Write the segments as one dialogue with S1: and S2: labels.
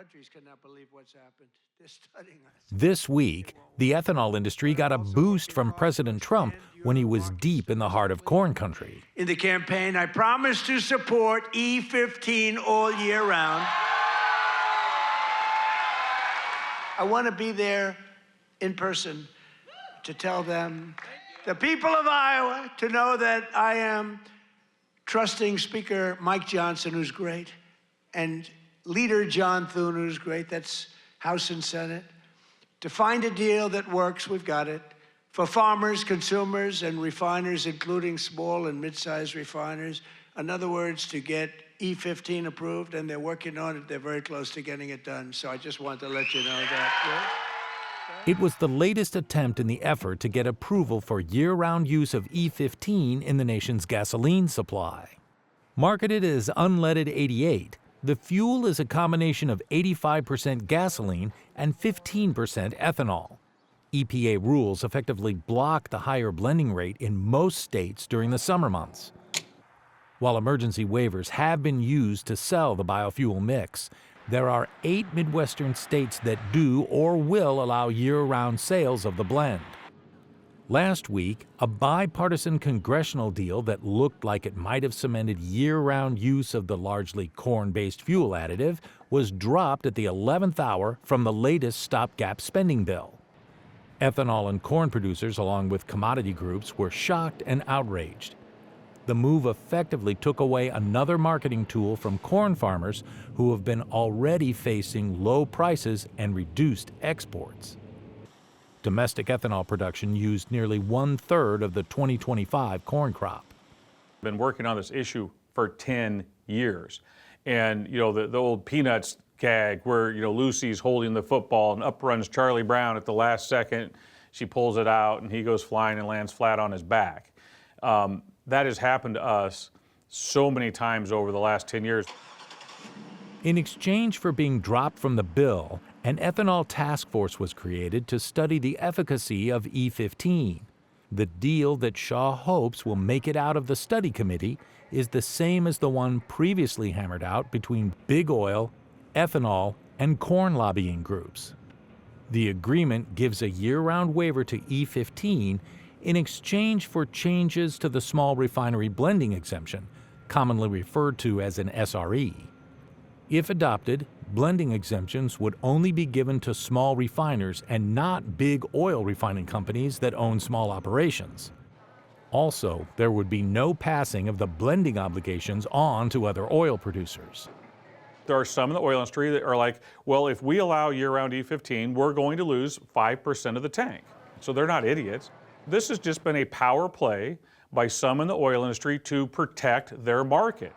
S1: countries cannot believe what's happened. They're studying us.
S2: This week, the ethanol industry got a boost from President Trump when he was deep in the heart of corn country.
S1: In the campaign, I promised to support E15 all year round. I want to be there in person to tell them, the people of Iowa, to know that I am trusting Speaker Mike Johnson, who's great, and Leader John Thune, who's great, that's House and Senate, to find a deal that works. We've got it. For farmers, consumers, and refiners, including small and mid-sized refiners. In other words, to get E15 approved, and they're working on it. They're very close to getting it done. So I just want to let you know that.
S2: It was the latest attempt in the effort to get approval for year-round use of E15 in the nation's gasoline supply. Marketed as unleaded 88, the fuel is a combination of 85% gasoline and 15% ethanol. EPA rules effectively block the higher blending rate in most states during the summer months. While emergency waivers have been used to sell the biofuel mix, there are 8 Midwestern states that do or will allow year-round sales of the blend. Last week, a bipartisan congressional deal that looked like it might have cemented year-round use of the largely corn-based fuel additive was dropped at the 11th hour from the latest stopgap spending bill. Ethanol and corn producers, along with commodity groups, were shocked and outraged. The move effectively took away another marketing tool from corn farmers who have been already facing low prices and reduced exports. Domestic ethanol production used nearly 1/3 of the 2025 corn crop.
S3: I've been working on this issue for 10 years. And, the old Peanuts gag where, Lucy's holding the football and up runs Charlie Brown at the last second. She pulls it out and he goes flying and lands flat on his back. That has happened to us so many times over the last 10 years.
S2: In exchange for being dropped from the bill, an ethanol task force was created to study the efficacy of E15. The deal that Shaw hopes will make it out of the study committee is the same as the one previously hammered out between big oil, ethanol, and corn lobbying groups. The agreement gives a year-round waiver to E15 in exchange for changes to the small refinery blending exemption, commonly referred to as an SRE. If adopted, blending exemptions would only be given to small refiners and not big oil refining companies that own small operations. Also, there would be no passing of the blending obligations on to other oil producers.
S3: There are some in the oil industry that are like, well, if we allow year-round E15, we're going to lose 5% of the tank. So they're not idiots. This has just been a power play by some in the oil industry to protect their market.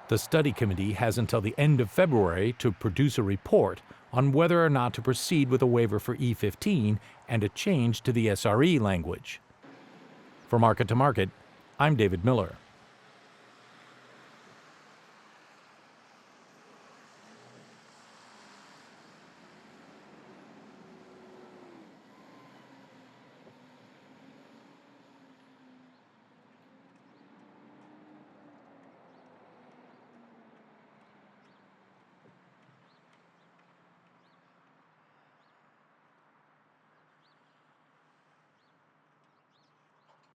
S2: The study committee has until the end of February to produce a report on whether or not to proceed with a waiver for E15 and a change to the SRE language. For Market to Market, I'm David Miller.